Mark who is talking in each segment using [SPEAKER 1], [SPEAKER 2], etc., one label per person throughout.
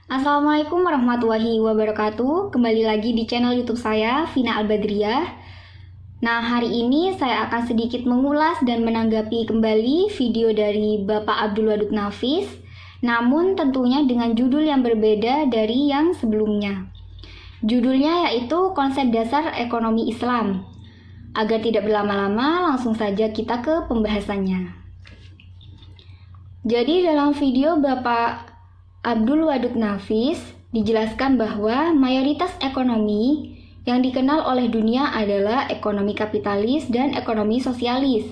[SPEAKER 1] Assalamualaikum warahmatullahi wabarakatuh. Kembali lagi di channel YouTube saya, Vina Albadriyah. Nah, hari ini saya akan sedikit mengulas dan menanggapi kembali video dari Bapak Abdul Wadud Nafis, namun tentunya dengan judul yang berbeda dari yang sebelumnya. Judulnya yaitu Konsep Dasar Ekonomi Islam. Agar tidak berlama-lama, langsung saja kita ke pembahasannya. Jadi dalam video Bapak Abdul Wadud Nafis dijelaskan bahwa mayoritas ekonomi yang dikenal oleh dunia adalah ekonomi kapitalis dan ekonomi sosialis.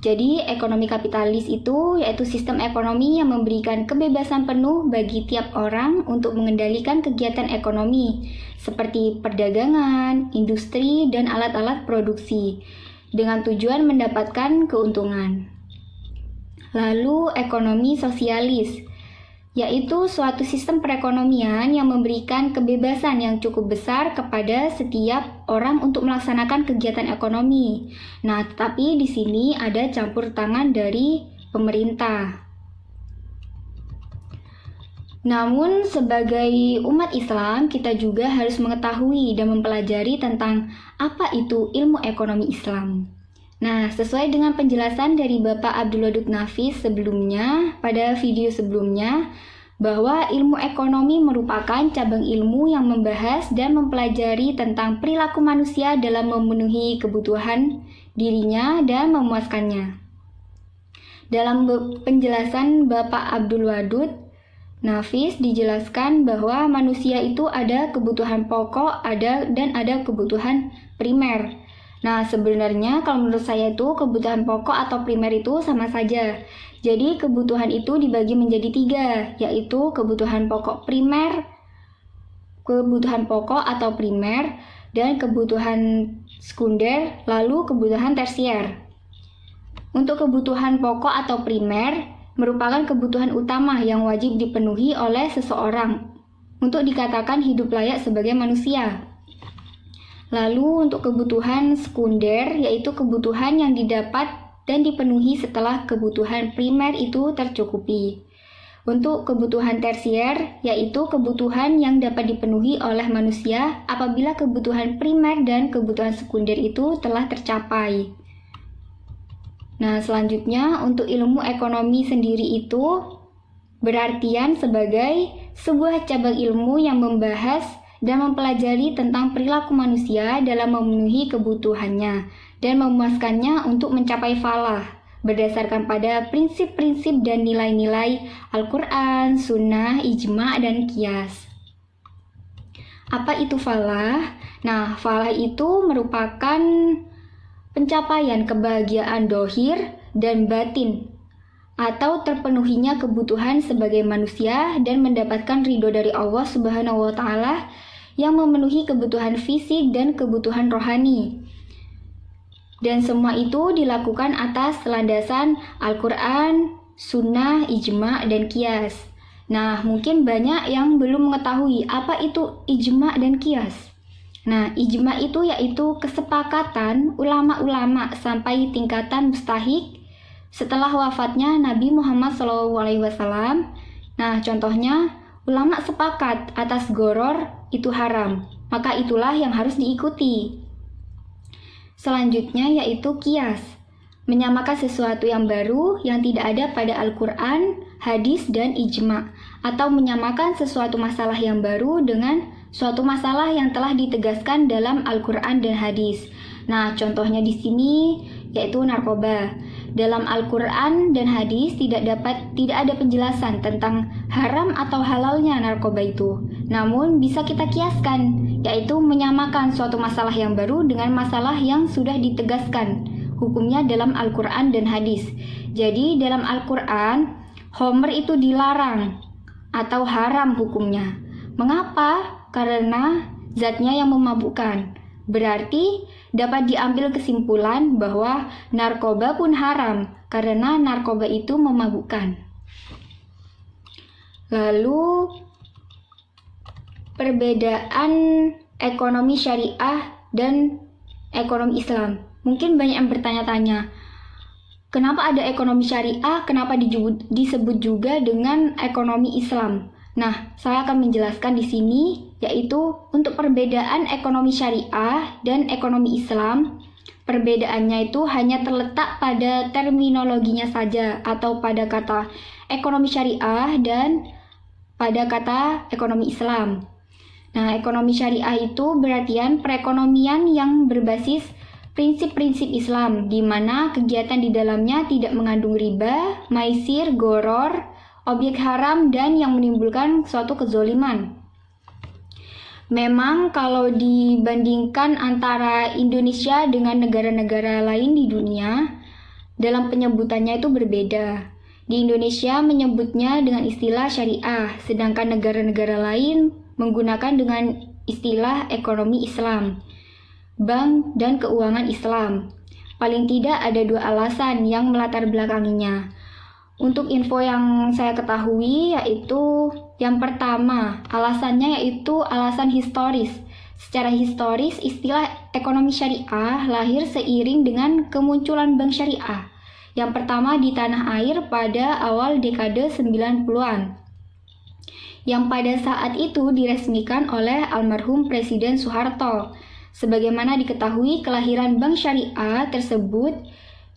[SPEAKER 1] Jadi ekonomi kapitalis itu yaitu sistem ekonomi yang memberikan kebebasan penuh bagi tiap orang untuk mengendalikan kegiatan ekonomi seperti perdagangan, industri, dan alat-alat produksi dengan tujuan mendapatkan keuntungan. Lalu ekonomi sosialis yaitu suatu sistem perekonomian yang memberikan kebebasan yang cukup besar kepada setiap orang untuk melaksanakan kegiatan ekonomi. Nah, tetapi di sini ada campur tangan dari pemerintah. Namun, sebagai umat Islam, kita juga harus mengetahui dan mempelajari tentang apa itu ilmu ekonomi Islam. Nah, sesuai dengan penjelasan dari Bapak Abdul Wadud Nafis sebelumnya, pada video sebelumnya, bahwa ilmu ekonomi merupakan cabang ilmu yang membahas dan mempelajari tentang perilaku manusia dalam memenuhi kebutuhan dirinya dan memuaskannya. Dalam penjelasan Bapak Abdul Wadud Nafis dijelaskan bahwa manusia itu ada kebutuhan pokok, dan ada kebutuhan primer. Nah, sebenarnya kalau menurut saya itu kebutuhan pokok atau primer itu sama saja. Jadi kebutuhan itu dibagi menjadi 3, yaitu kebutuhan pokok atau primer, dan kebutuhan sekunder, lalu kebutuhan tersier. Untuk kebutuhan pokok atau primer merupakan kebutuhan utama yang wajib dipenuhi oleh seseorang untuk dikatakan hidup layak sebagai manusia. Lalu untuk kebutuhan sekunder, yaitu kebutuhan yang didapat dan dipenuhi setelah kebutuhan primer itu tercukupi. Untuk kebutuhan tersier, yaitu kebutuhan yang dapat dipenuhi oleh manusia apabila kebutuhan primer dan kebutuhan sekunder itu telah tercapai. Nah, selanjutnya untuk ilmu ekonomi sendiri itu berartian sebagai sebuah cabang ilmu yang membahas dan mempelajari tentang perilaku manusia dalam memenuhi kebutuhannya dan memuaskannya untuk mencapai falah berdasarkan pada prinsip-prinsip dan nilai-nilai Al-Quran, Sunnah, Ijma, dan Qiyas. Apa itu falah? Nah, falah itu merupakan pencapaian kebahagiaan dohir dan batin atau terpenuhinya kebutuhan sebagai manusia dan mendapatkan ridho dari Allah Subhanahu wa Ta'ala yang memenuhi kebutuhan fisik dan kebutuhan rohani. Dan semua itu dilakukan atas landasan Al-Quran, Sunnah, Ijma, dan Qiyas. Nah, mungkin banyak yang belum mengetahui apa itu Ijma dan Qiyas. Nah, Ijma itu yaitu kesepakatan ulama-ulama sampai tingkatan mustahik setelah wafatnya Nabi Muhammad SAW. Nah, contohnya ulama sepakat atas goror itu haram, maka itulah yang harus diikuti. Selanjutnya yaitu Qiyas, menyamakan sesuatu yang baru yang tidak ada pada Al-Quran, hadis, dan ijma, atau menyamakan sesuatu masalah yang baru dengan suatu masalah yang telah ditegaskan dalam Al-Quran dan hadis. Nah, contohnya di sini yaitu narkoba. Dalam Al-Quran dan hadis tidak ada penjelasan tentang haram atau halalnya narkoba itu. Namun bisa kita kiaskan, yaitu menyamakan suatu masalah yang baru dengan masalah yang sudah ditegaskan hukumnya dalam Al-Quran dan hadis. Jadi dalam Al-Quran, Homer itu dilarang atau haram hukumnya. Mengapa? Karena zatnya yang memabukkan. Berarti dapat diambil kesimpulan bahwa narkoba pun haram karena narkoba itu memabukkan. Lalu perbedaan ekonomi syariah dan ekonomi Islam. Mungkin banyak yang bertanya-tanya, kenapa ada ekonomi syariah, kenapa disebut juga dengan ekonomi Islam? Nah, saya akan menjelaskan di sini yaitu untuk perbedaan ekonomi syariah dan ekonomi Islam. Perbedaannya itu hanya terletak pada terminologinya saja atau pada kata ekonomi syariah dan pada kata ekonomi Islam. Nah, ekonomi syariah itu berartian perekonomian yang berbasis prinsip-prinsip Islam, di mana kegiatan di dalamnya tidak mengandung riba, maisir, goror, objek haram, dan yang menimbulkan suatu kezoliman. Memang kalau dibandingkan antara Indonesia dengan negara-negara lain di dunia, dalam penyebutannya itu berbeda. Di Indonesia menyebutnya dengan istilah syariah, sedangkan negara-negara lain menggunakan dengan istilah ekonomi Islam, bank dan keuangan Islam. Paling tidak ada 2 alasan yang melatar belakanginya. Untuk info yang saya ketahui yaitu yang pertama, alasannya yaitu alasan historis. Secara historis, istilah ekonomi syariah lahir seiring dengan kemunculan bank syariah. Yang pertama di tanah air pada awal dekade 90-an. Yang pada saat itu diresmikan oleh almarhum Presiden Soeharto. Sebagaimana diketahui, kelahiran bank syariah tersebut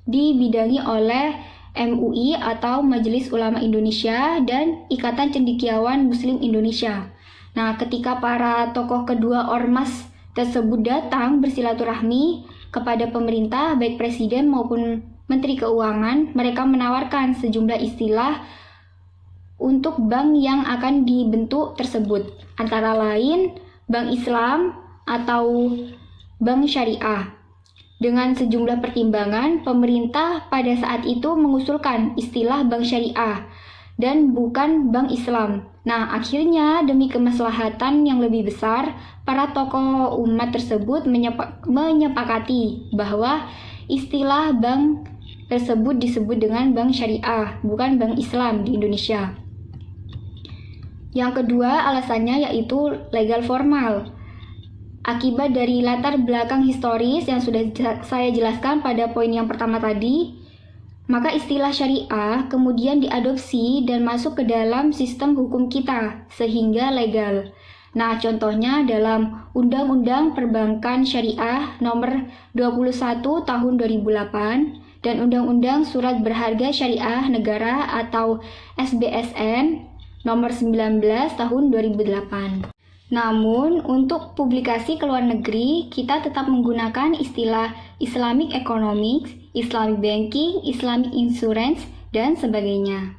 [SPEAKER 1] dibidangi oleh MUI atau Majelis Ulama Indonesia dan Ikatan Cendekiawan Muslim Indonesia. Nah, ketika para tokoh kedua ormas tersebut datang bersilaturahmi kepada pemerintah, baik presiden maupun menteri keuangan, mereka menawarkan sejumlah istilah untuk bank yang akan dibentuk tersebut, antara lain Bank Islam atau Bank Syariah. Dengan sejumlah pertimbangan, pemerintah pada saat itu mengusulkan istilah Bank Syariah dan bukan Bank Islam. Nah, akhirnya demi kemaslahatan yang lebih besar, para tokoh umat tersebut menyepakati bahwa istilah bank tersebut disebut dengan Bank Syariah, bukan Bank Islam di Indonesia. Yang kedua alasannya yaitu legal formal. Akibat dari latar belakang historis yang sudah saya jelaskan pada poin yang pertama tadi, maka istilah syariah kemudian diadopsi dan masuk ke dalam sistem hukum kita sehingga legal. Nah, contohnya dalam Undang-Undang Perbankan Syariah Nomor 21 Tahun 2008 dan Undang-Undang Surat Berharga Syariah Negara atau SBSN Nomor 19 Tahun 2008. Namun, untuk publikasi ke luar negeri, kita tetap menggunakan istilah Islamic Economics, Islamic Banking, Islamic Insurance, dan sebagainya.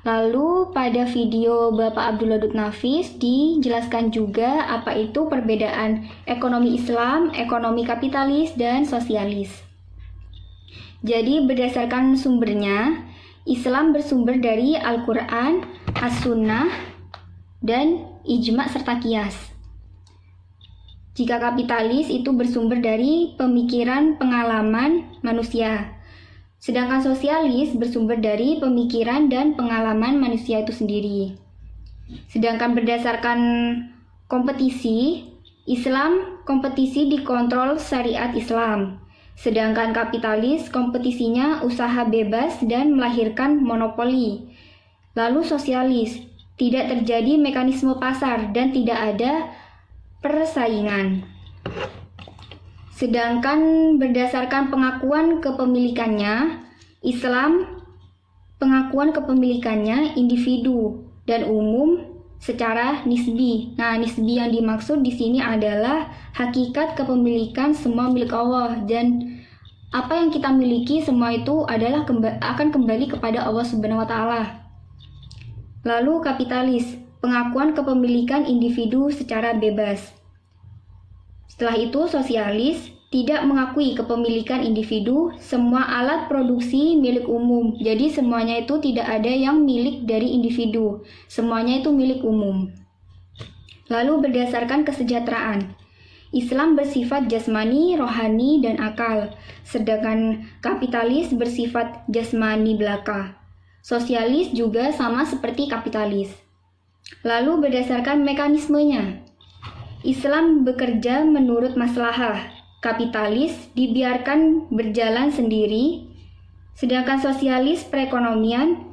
[SPEAKER 1] Lalu, pada video Bapak Abdullah Nafis dijelaskan juga apa itu perbedaan ekonomi Islam, ekonomi kapitalis, dan sosialis. Jadi, berdasarkan sumbernya, Islam bersumber dari Al-Quran, As-Sunnah, dan ijma serta kias. Jika kapitalis itu bersumber dari pemikiran pengalaman manusia, sedangkan sosialis bersumber dari pemikiran dan pengalaman manusia itu sendiri. Sedangkan berdasarkan kompetisi, Islam kompetisi dikontrol syariat Islam, sedangkan kapitalis kompetisinya usaha bebas dan melahirkan monopoli. Lalu sosialis, tidak terjadi mekanisme pasar dan tidak ada persaingan. Sedangkan berdasarkan pengakuan kepemilikannya, Islam pengakuan kepemilikannya individu dan umum secara nisbi. Nah, nisbi yang dimaksud di sini adalah hakikat kepemilikan semua milik Allah, dan apa yang kita miliki semua itu adalah akan kembali kepada Allah Subhanahu wa taala. Lalu kapitalis, pengakuan kepemilikan individu secara bebas. Setelah itu sosialis, tidak mengakui kepemilikan individu, semua alat produksi milik umum. Jadi semuanya itu tidak ada yang milik dari individu, semuanya itu milik umum. Lalu berdasarkan kesejahteraan, Islam bersifat jasmani, rohani, dan akal, sedangkan kapitalis bersifat jasmani belaka. Sosialis juga sama seperti kapitalis. Lalu berdasarkan mekanismenya, Islam bekerja menurut maslahah, kapitalis dibiarkan berjalan sendiri, sedangkan sosialis perekonomian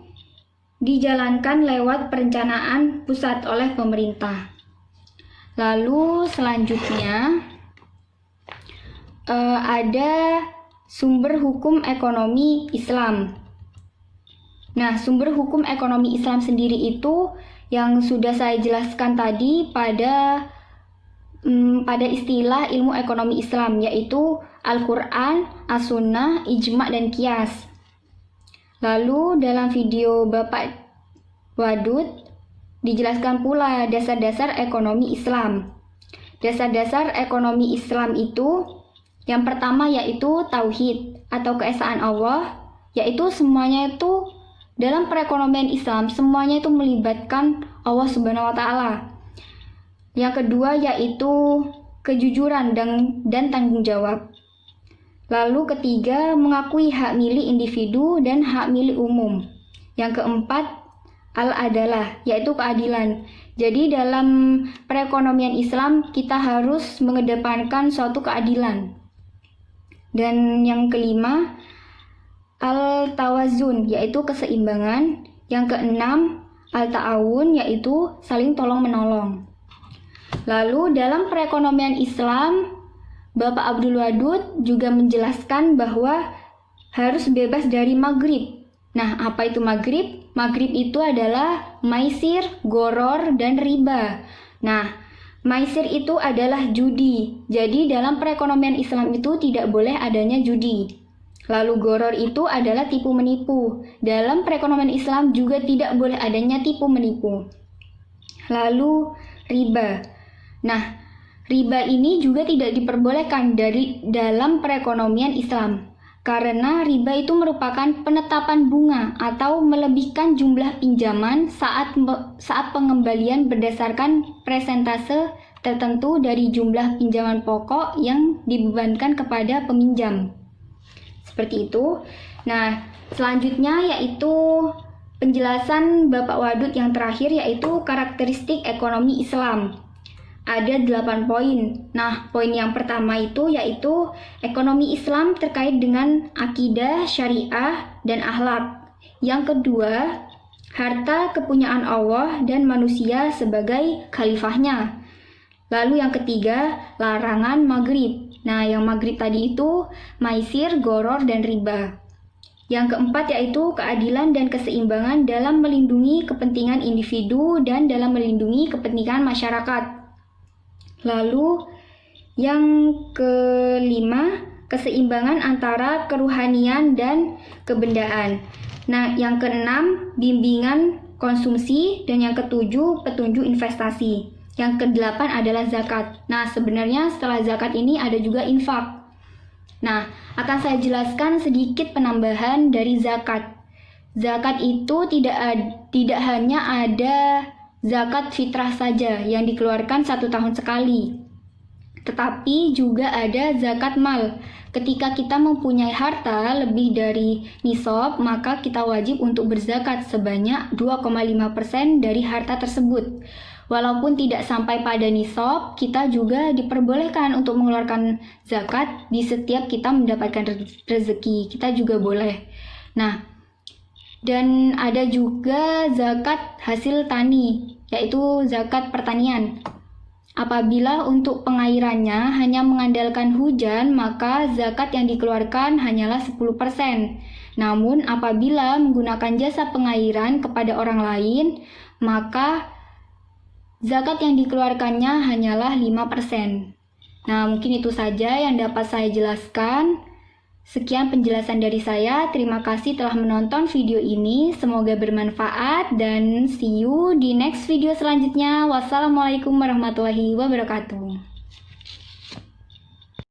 [SPEAKER 1] dijalankan lewat perencanaan pusat oleh pemerintah. Lalu selanjutnya ada sumber hukum ekonomi Islam. Nah, sumber hukum ekonomi Islam sendiri itu yang sudah saya jelaskan tadi pada istilah ilmu ekonomi Islam, yaitu Al-Quran, As-Sunnah, Ijma' dan Qiyas. Lalu dalam video Bapak Wadud dijelaskan pula dasar-dasar ekonomi Islam. Dasar-dasar ekonomi Islam itu yang pertama yaitu tauhid atau keesaan Allah, yaitu semuanya itu dalam perekonomian Islam semuanya itu melibatkan Allah Subhanahu wa taala. Yang kedua yaitu kejujuran dan tanggung jawab. Lalu ketiga, mengakui hak milik individu dan hak milik umum. Yang keempat, al-adalah, yaitu keadilan. Jadi dalam perekonomian Islam kita harus mengedepankan suatu keadilan. Dan yang kelima, al-tawazun, yaitu keseimbangan. Yang keenam, al-ta'awun, yaitu saling tolong-menolong. Lalu dalam perekonomian Islam, Bapak Abdul Wadud juga menjelaskan bahwa harus bebas dari maghrib. Nah, apa itu maghrib? Maghrib itu adalah maisir, goror, dan riba. Nah, maisir itu adalah judi. Jadi dalam perekonomian Islam itu tidak boleh adanya judi. Lalu goror itu adalah tipu menipu. Dalam perekonomian Islam juga tidak boleh adanya tipu menipu. Lalu riba. Nah, riba ini juga tidak diperbolehkan dalam perekonomian Islam. Karena riba itu merupakan penetapan bunga atau melebihkan jumlah pinjaman saat pengembalian berdasarkan persentase tertentu dari jumlah pinjaman pokok yang dibebankan kepada peminjam. Seperti itu. Nah, selanjutnya yaitu penjelasan Bapak Wadud yang terakhir yaitu karakteristik ekonomi Islam. Ada 8 poin. Nah, poin yang pertama itu yaitu ekonomi Islam terkait dengan akidah, syariah, dan akhlak. Yang kedua, harta kepunyaan Allah dan manusia sebagai khalifahnya. Lalu yang ketiga, larangan maghrib. Nah, yang maghrib tadi itu maisir, goror, dan riba. Yang keempat yaitu keadilan dan keseimbangan dalam melindungi kepentingan individu dan dalam melindungi kepentingan masyarakat. Lalu yang kelima, keseimbangan antara keruhanian dan kebendaan. Nah, yang keenam, bimbingan konsumsi, dan yang ketujuh, petunjuk investasi. Yang kedelapan adalah zakat. Nah, sebenarnya setelah zakat ini ada juga infak. Nah, akan saya jelaskan sedikit penambahan dari zakat. Zakat itu tidak hanya ada zakat fitrah saja yang dikeluarkan 1 tahun sekali, tetapi juga ada zakat mal. Ketika kita mempunyai harta lebih dari nisab, maka kita wajib untuk berzakat sebanyak 2,5% dari harta tersebut. Walaupun tidak sampai pada nisab, kita juga diperbolehkan untuk mengeluarkan zakat di setiap kita mendapatkan rezeki. Kita juga boleh. Nah, dan ada juga zakat hasil tani, yaitu zakat pertanian. Apabila untuk pengairannya hanya mengandalkan hujan, maka zakat yang dikeluarkan hanyalah 10%. Namun apabila menggunakan jasa pengairan kepada orang lain, maka zakat yang dikeluarkannya hanyalah 5%. Nah, mungkin itu saja yang dapat saya jelaskan. Sekian penjelasan dari saya. Terima kasih telah menonton video ini. Semoga bermanfaat dan see you di next video selanjutnya. Wassalamualaikum warahmatullahi wabarakatuh.